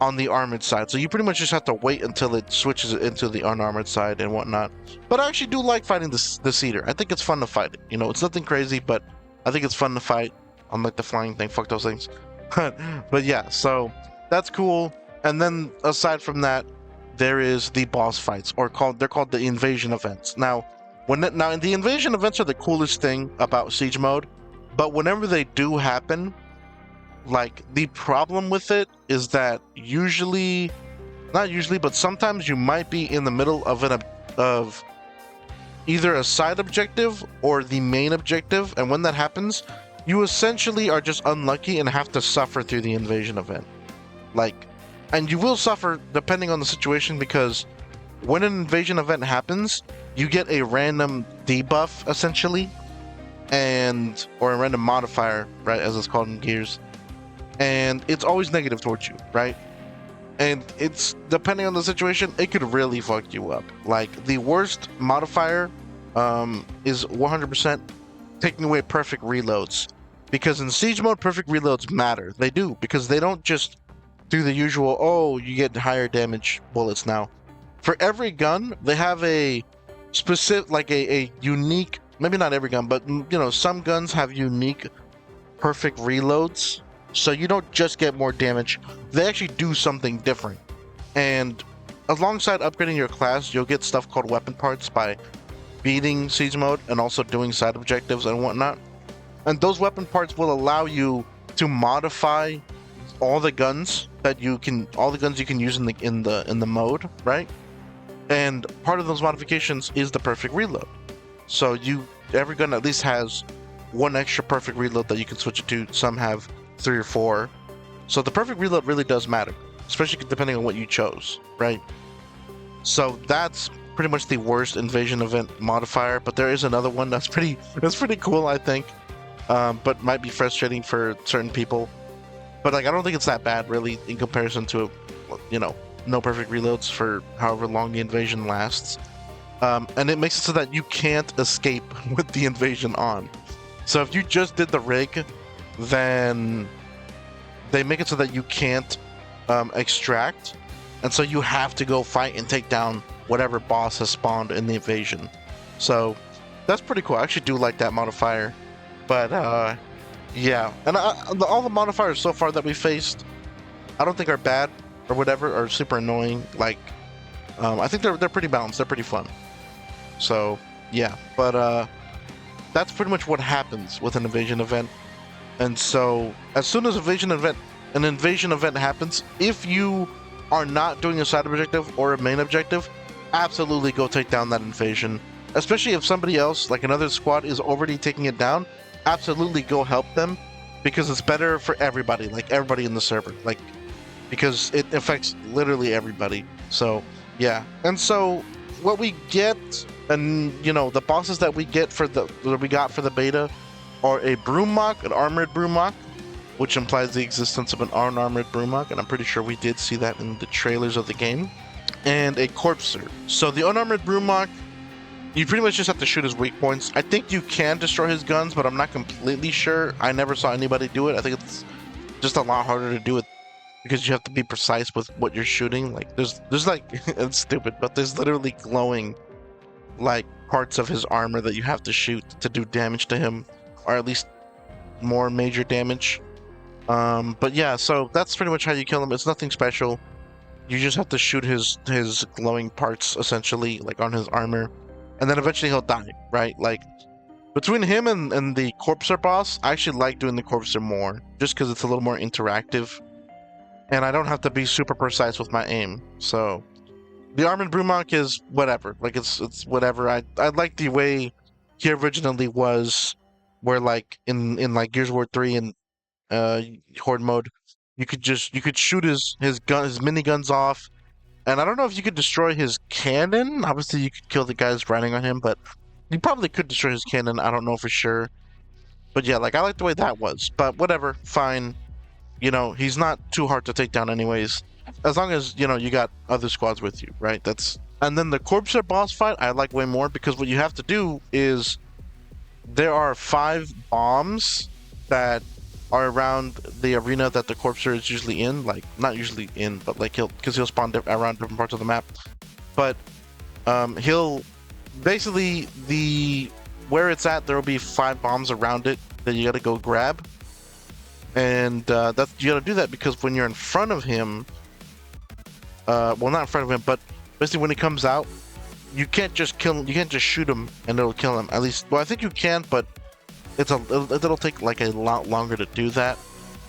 Speaker 1: on the armored side. So you pretty much just have to wait until it switches into the unarmored side and whatnot. But I actually do like fighting the Seeder. I think it's fun to fight it. It's nothing crazy, but I think it's fun to fight. Unlike the flying thing, fuck those things. But yeah, so that's cool. And then aside from that, there is the boss fights, or they're called the invasion events. Now the invasion events are the coolest thing about Siege mode, but whenever they do happen, like the problem with it is that not usually, but sometimes you might be in the middle of either a side objective or the main objective, and when that happens, you essentially are just unlucky and have to suffer through the invasion event. And you will suffer depending on the situation, because when an invasion event happens, you get a random debuff essentially, or a random modifier, right, as it's called in Gears, and it's always negative towards you, right? And it's depending on the situation, it could really fuck you up. Like the worst modifier is 100% taking away perfect reloads, because in Siege mode perfect reloads matter. They do, because they don't just do the usual, oh, you get higher damage bullets now. For every gun, they have a specific, like a unique, maybe not every gun, but some guns have unique perfect reloads, so you don't just get more damage, they actually do something different. And alongside upgrading your class, you'll get stuff called weapon parts by beating Siege mode and also doing side objectives and whatnot. And those weapon parts will allow you to modify all the guns you can use in the mode, right? And part of those modifications is the perfect reload. So every gun at least has one extra perfect reload that you can switch it to. Some have 3 or 4. So the perfect reload really does matter, especially depending on what you chose, right? So that's pretty much the worst invasion event modifier, but there is another one that's pretty cool, I think, but might be frustrating for certain people. But I don't think it's that bad really in comparison to no perfect reloads for however long the invasion lasts. And it makes it so that you can't escape with the invasion on. So if you just did the rig, then they make it so that you can't extract, and so you have to go fight and take down whatever boss has spawned in the invasion. So that's pretty cool. I actually do like that modifier. But yeah, and all the modifiers so far that we faced, I don't think are bad or whatever, or super annoying. I think they're pretty balanced. They're pretty fun. So yeah, but that's pretty much what happens with an invasion event. And so as soon as an invasion event happens, if you are not doing a side objective or a main objective, absolutely go take down that invasion. Especially if somebody else, like another squad, is already taking it down, absolutely go help them, because it's better for everybody, like everybody in the server, because it affects literally everybody. So yeah, and so what we get And you know, the bosses that we got for the beta are a Brumok, an armored Brumok, which implies the existence of an unarmored Brumok, and I'm pretty sure we did see that in the trailers of the game, and a Corpser. So the unarmored Brumok, you pretty much just have to shoot his weak points. I think you can destroy his guns, but I'm not completely sure. I never saw anybody do it. I think it's just a lot harder to do it because you have to be precise with what you're shooting. Like there's like it's stupid, but there's literally glowing like parts of his armor that you have to shoot to do damage to him, or at least more major damage. But yeah, so that's pretty much how you kill him. It's nothing special. You just have to shoot his glowing parts essentially, like on his armor, and then eventually he'll die, right? Like between him and the Corpser boss, I actually like doing the Corpser more, just because it's a little more interactive, and I don't have to be super precise with my aim. So the Armored Brumok is whatever. Like it's whatever. I like the way he originally was, where like in like Gears of War 3 and Horde mode, you could shoot his miniguns off, and I don't know if you could destroy his cannon. Obviously, you could kill the guys riding on him, but you probably could destroy his cannon. I don't know for sure, but yeah, like I like the way that was. But whatever, fine. You know, he's not too hard to take down, anyways. As long as you know you got other squads with you, right? And then the Corpser boss fight I like way more because what you have to do is there are 5 bombs that are around the arena that the Corpser is usually in. Like not usually in, but like he'll spawn around different parts of the map. But he'll basically where it's at, there will be 5 bombs around it that you got to go grab. And that you got to do that because when you're in front of him, well, not in front of him, but basically when he comes out, you can't just kill him. You can't just shoot him and it'll kill him. At least, well, I think you can, but it'll take like a lot longer to do that.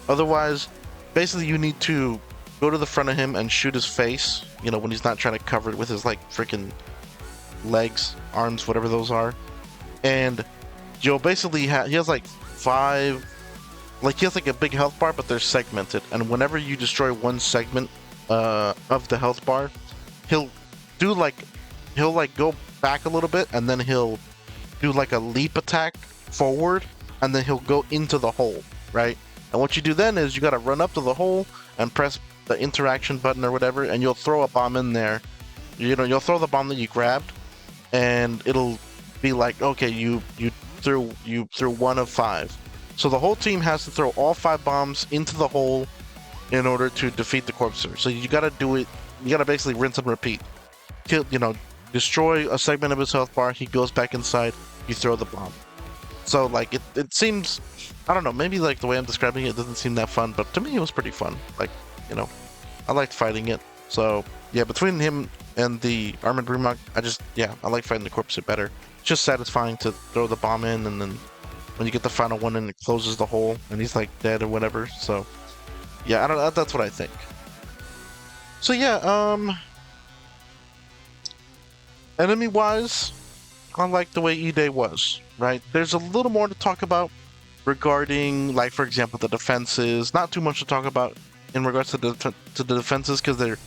Speaker 1: Otherwise, basically, you need to go to the front of him and shoot his face. You know, when he's not trying to cover it with his like freaking legs, arms, whatever those are. And you'll basically he has like 5. Like he has like a big health bar, but they're segmented. And whenever you destroy one segment of the health bar, he'll go back a little bit, and then he'll do like a leap attack forward, and then he'll go into the hole, right? And what you do then is you got to run up to the hole and press the interaction button or whatever, and you'll throw a bomb in there. You know, you'll throw the bomb that you grabbed, and it'll be like, okay, you threw 1 of 5. So the whole team has to throw all 5 bombs into the hole in order to defeat the Corpser. So you gotta do it. You gotta basically rinse and repeat. Destroy a segment of his health bar. He goes back inside. You throw the bomb. So like it seems, I don't know. Maybe like the way I'm describing it doesn't seem that fun, but to me it was pretty fun. Like, you know, I liked fighting it. So yeah, between him and the Armored Brumok, I like fighting the Corpser better. It's just satisfying to throw the bomb in, and then when you get the final one and it closes the hole and he's like dead or whatever. So yeah, I don't know, that's what I think. So yeah, enemy wise, I like the way E-Day was, right? There's a little more to talk about regarding, like, for example, the defenses. Not too much to talk about in regards to the defenses, because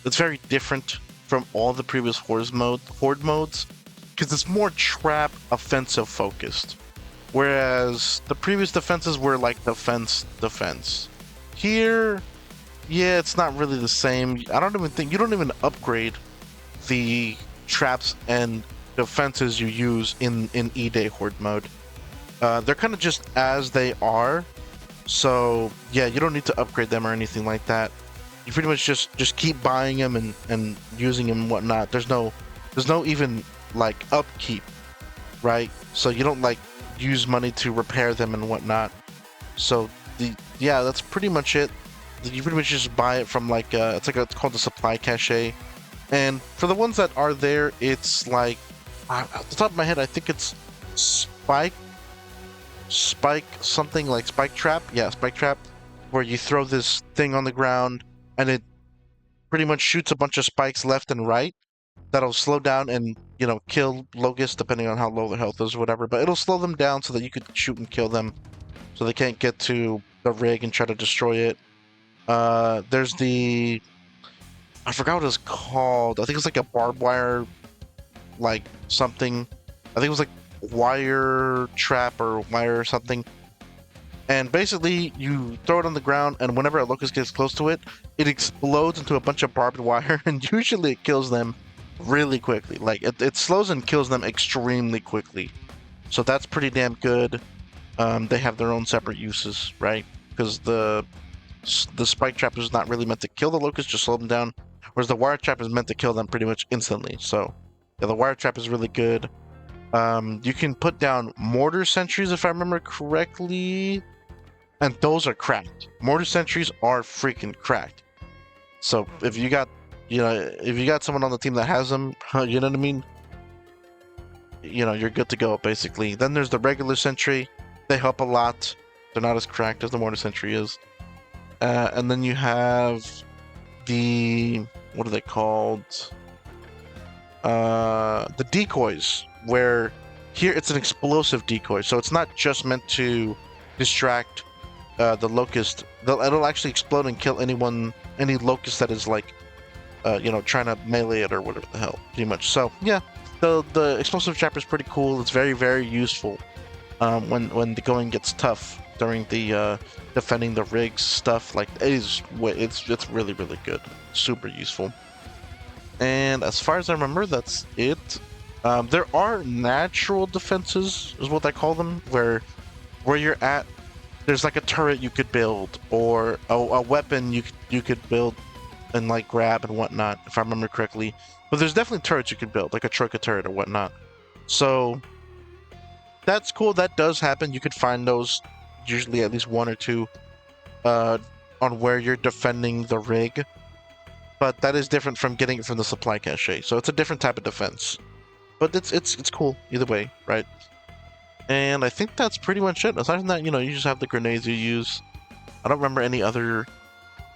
Speaker 1: it's very different from all the previous horde modes, because it's more trap offensive focused. Whereas the previous defenses were like defense. Here, yeah, it's not really the same. I don't even think you don't even upgrade the traps and defenses you use in E-Day Horde mode. They're kind of just as they are. So yeah, you don't need to upgrade them or anything like that. You pretty much just keep buying them and using them and whatnot. There's no even like upkeep, right? So you don't like use money to repair them and whatnot. So that's pretty much it. You pretty much just buy it from like it's called the supply cache. And for the ones that are there, it's like off the top of my head, I think it's spike something, like spike trap. Yeah, spike trap, where you throw this thing on the ground and it pretty much shoots a bunch of spikes left and right that'll slow down and, you know, kill Locusts depending on how low their health is or whatever. But it'll slow them down so that you could shoot and kill them, so they can't get to the rig and try to destroy it. There's I forgot what it's called. I think it's like a barbed wire like something. I think it was like wire trap or wire or something. And basically, you throw it on the ground, and whenever a locust gets close to it, it explodes into a bunch of barbed wire, and usually it kills them really quickly. Like, it slows and kills them extremely quickly. So that's pretty damn good. They have their own separate uses, right? Because the spike trap is not really meant to kill the locust, just slow them down. Whereas the wire trap is meant to kill them pretty much instantly. So, yeah, the wire trap is really good. You can put down mortar sentries, if I remember correctly. And those are cracked. Mortar sentries are freaking cracked. So if you got, if you got someone on the team that has them, you know what I mean? You're good to go, basically. Then there's the regular sentry. They help a lot. They're not as cracked as the mortar sentry is. And then you have the, what are they called? The decoys, where here it's an explosive decoy. So it's not just meant to distract the locust. It'll actually explode and kill any locust that is like, trying to melee it or whatever the hell, pretty much. So yeah, the explosive trap is pretty cool. It's very, very useful when the going gets tough during the defending the rigs stuff. Like it's really, really good, super useful. And as far as I remember, that's it. There are natural defenses, is what I call them, where you're at. There's like a turret you could build, or a weapon you could build and like grab and whatnot, if I remember correctly. But there's definitely turrets you could build, like a troika turret or whatnot. So that's cool. That does happen. You could find those, usually at least one or two, on where you're defending the rig. But that is different from getting it from the supply cache. So it's a different type of defense. But it's cool either way, right? And I think that's pretty much it. Aside from that, you just have the grenades you use. I don't remember any other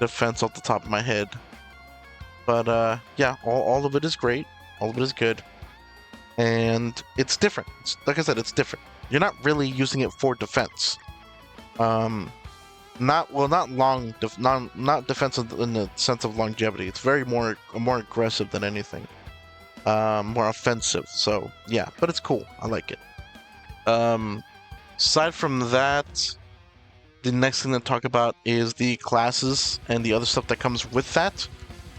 Speaker 1: defense off the top of my head. But yeah, all of it is great. All of it is good. And it's different. Like I said, it's different. You're not really using it for defense. Not defensive in the sense of longevity. It's more aggressive than anything. More offensive. So yeah, but it's cool. I like it. Aside from that, the next thing to talk about is the classes and the other stuff that comes with that.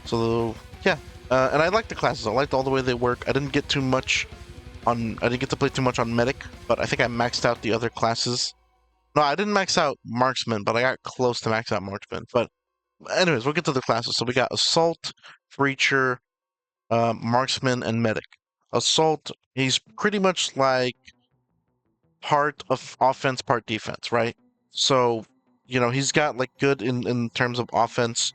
Speaker 1: So yeah, and I like the classes. I liked all the way they work. I didn't get to play too much on medic, but I think I maxed out the other classes. No, I didn't max out marksman, but I got close to max out marksman. But anyways, we'll get to the classes. So we got assault, breacher, marksman, and medic. Assault, he's pretty much like part of offense, part defense, right? So, he's got like good in terms of offense,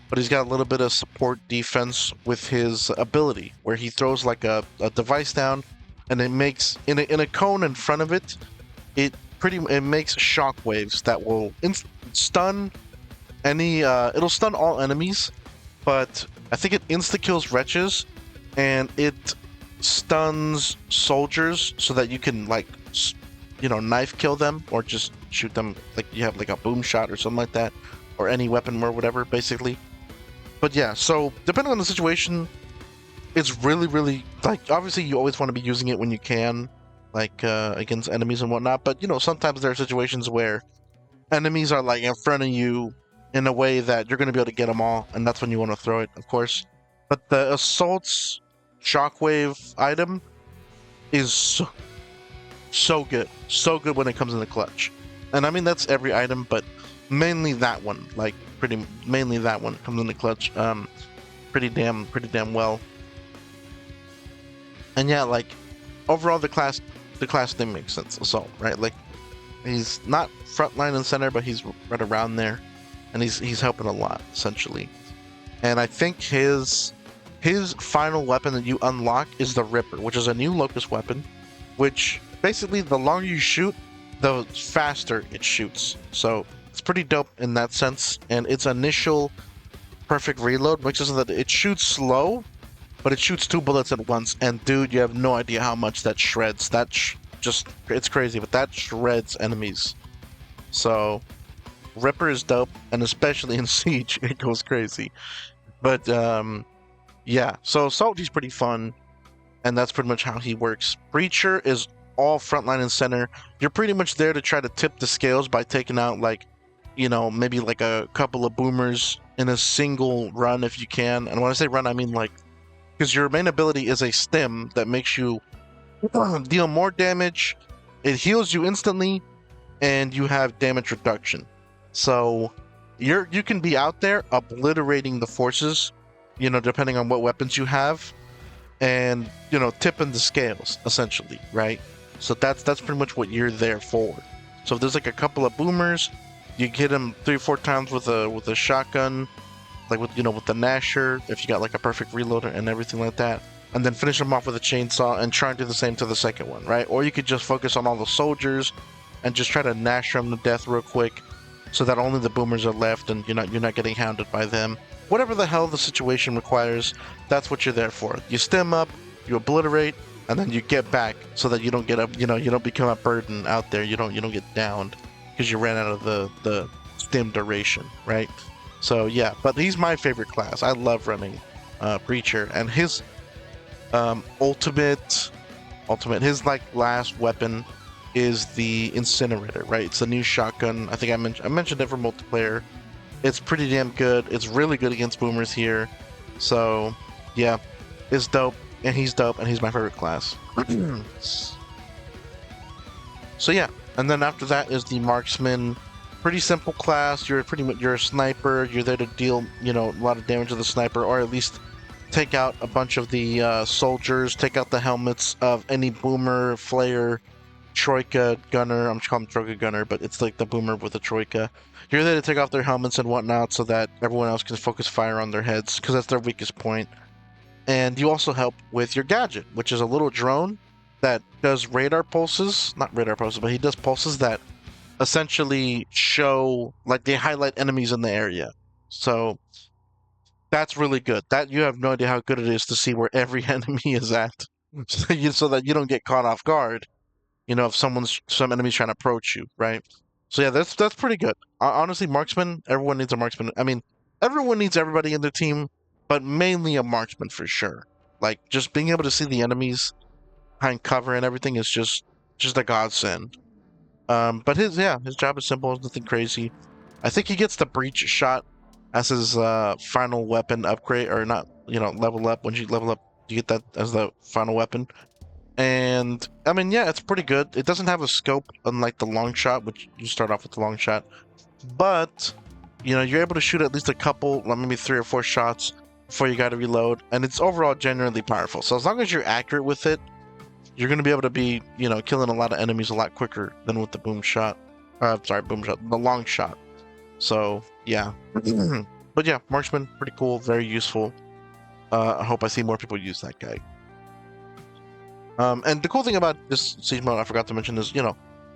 Speaker 1: but he's got a little bit of support defense with his ability, where he throws like a device down, and it makes in a cone in front of it, it makes shockwaves that will stun it'll stun all enemies, but I think it insta kills wretches, and it stuns soldiers so that you can like knife kill them or just shoot them, like you have like a boom shot or something like that, or any weapon or whatever, basically. But yeah, so depending on the situation, it's really, really, like, obviously you always want to be using it when you can, like against enemies and whatnot, but sometimes there are situations where enemies are like in front of you in a way that you're going to be able to get them all, and that's when you want to throw it, of course. But the assault's shockwave item is so good when it comes in the clutch. And I mean, that's every item, but mainly that one, like mainly that one comes in the clutch pretty damn well. And yeah, like overall the class thing makes sense. Assault, right? Like he's not front line and center, but he's right around there, and he's helping a lot essentially. And I think his final weapon that you unlock is the Ripper, which is a new Locust weapon, which basically the longer you shoot, the faster it shoots. So it's pretty dope in that sense. And its initial perfect reload makes it so that it shoots slow, but it shoots 2 bullets at once. And dude, you have no idea how much that shreds. It's crazy, but that shreds enemies. So Ripper is dope, and especially in Siege, it goes crazy. But yeah, so Assault, he's pretty fun. and that's pretty much how he works. Breacher is all frontline and center. You're pretty much there to try to tip the scales by taking out, like, maybe like a couple of boomers in a single run if you can. And when I say run, I mean like, because your main ability is a stim that makes you deal more damage, it heals you instantly, and you have damage reduction. So you can be out there obliterating the forces, depending on what weapons you have, and tipping the scales essentially, right? So that's pretty much what you're there for. So if there's like a couple of boomers, you hit them 3-4 times with a shotgun, like with the Gnasher, if you got like a perfect reloader and everything like that, and then finish them off with a chainsaw and try and do the same to the second one, right? Or you could just focus on all the soldiers and just try to Gnash them to death real quick, so that only the boomers are left and you're not getting hounded by them. Whatever the hell the situation requires, that's what you're there for. You stem up, you obliterate, and then you get back so that you don't get up, you don't become a burden out there. You don't get downed because you ran out of the stem duration, right? So yeah, but he's my favorite class. I love running Breacher, and his ultimate, his like last weapon is the Incinerator, right? It's a new shotgun. I think I mentioned it for multiplayer. It's pretty damn good. It's really good against boomers here. So yeah, it's dope, and he's dope, and he's my favorite class. So yeah, and then after that is the Marksman. Pretty simple class. You're a sniper. You're there to deal a lot of damage to the sniper, or at least take out a bunch of the soldiers, take out the helmets of any boomer, flayer, troika, gunner. I'm just calling him troika gunner, but it's like the boomer with the troika. You're there to take off their helmets and whatnot so that everyone else can focus fire on their heads, because that's their weakest point. And you also help with your gadget, which is a little drone that does radar pulses. Not radar pulses, but he does pulses that essentially show, like, they highlight enemies in the area. So that's really good. That you have no idea how good it is to see where every enemy is at, so that you don't get caught off guard. If some enemy's trying to approach you, right? So yeah, that's pretty good. Honestly, marksman. Everyone needs a marksman. I mean, everyone needs everybody in their team, but mainly a marksman for sure. Like, just being able to see the enemies behind cover and everything is just a godsend. But his job is simple. It's nothing crazy. I think he gets the breach shot as his final weapon upgrade, or not, level up. When you level up, you get that as the final weapon. And I mean, yeah, it's pretty good. It doesn't have a scope, unlike the long shot, which you start off with the long shot. But you're able to shoot at least a couple, maybe 3 or 4 shots before you got to reload, and it's overall genuinely powerful. So as long as you're accurate with it, you're going to be able to be, killing a lot of enemies a lot quicker than with the boom shot. The long shot. So yeah. But yeah, marksman, pretty cool, very useful. I hope I see more people use that guy. And the cool thing about this siege mode, I forgot to mention, is you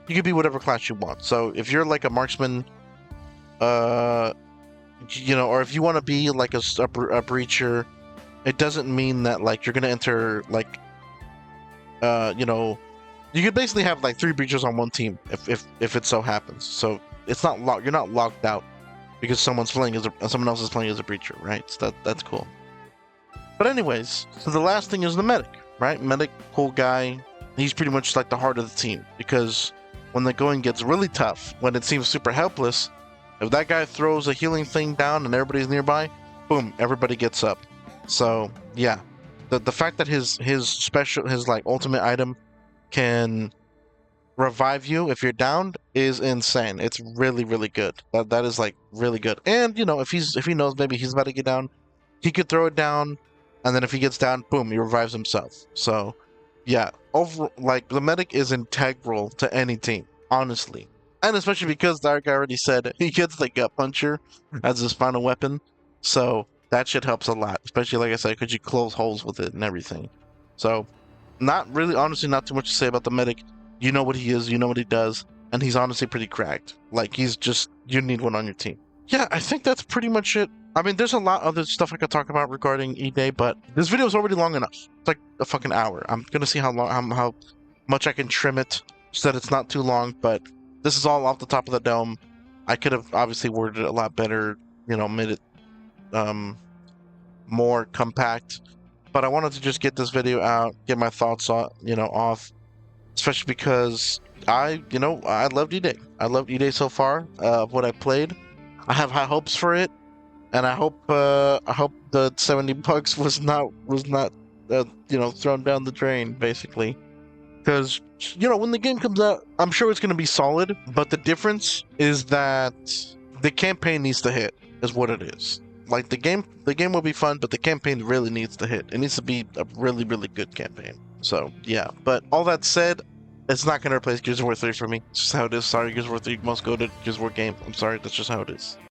Speaker 1: can be whatever class you want. So if you're like a marksman, or if you want to be like a breacher, it doesn't mean that like you're gonna enter like, you could basically have like 3 breachers on one team if it so happens. So it's not locked. You're not locked out because someone else is playing as a breacher, right? So that's cool. But anyways, so the last thing is the medic. Right? Medic, cool guy. He's pretty much like the heart of the team, because when the going gets really tough, when it seems super helpless, if that guy throws a healing thing down and everybody's nearby, boom, everybody gets up. So yeah, the fact that his like ultimate item can revive you if you're downed is insane. It's really, really good. That is like really good. And if he knows maybe he's about to get down, he could throw it down. And then if he gets down, boom, he revives himself. So, yeah, like, the medic is integral to any team, honestly. And especially because Dark already said he gets the gut puncher as his final weapon. So, that shit helps a lot. Especially, like I said, because you close holes with it and everything. So, honestly, not too much to say about the medic. You know what he is, you know what he does. And he's honestly pretty cracked. Like, you need one on your team. Yeah, I think that's pretty much it. I mean, there's a lot of other stuff I could talk about regarding E-Day, but this video is already long enough. It's like a fucking hour. I'm gonna see how much I can trim it so that it's not too long, but this is all off the top of the dome. I could have obviously worded it a lot better, made it more compact. But I wanted to just get this video out, get my thoughts on, off, especially because I loved E-Day. I loved E-Day so far. What I played, I have high hopes for it, and I hope the $70 was not thrown down the drain, basically. Because when the game comes out, I'm sure it's going to be solid, but the difference is that the campaign needs to hit, is what it is. Like the game will be fun, but the campaign really needs to hit. It needs to be a really, really good campaign. So yeah, but all that said, it's not going to replace Gears of War 3 for me. It's just how it is. Sorry, Gears of War 3 must go to Gears of War game. I'm sorry, that's just how it is.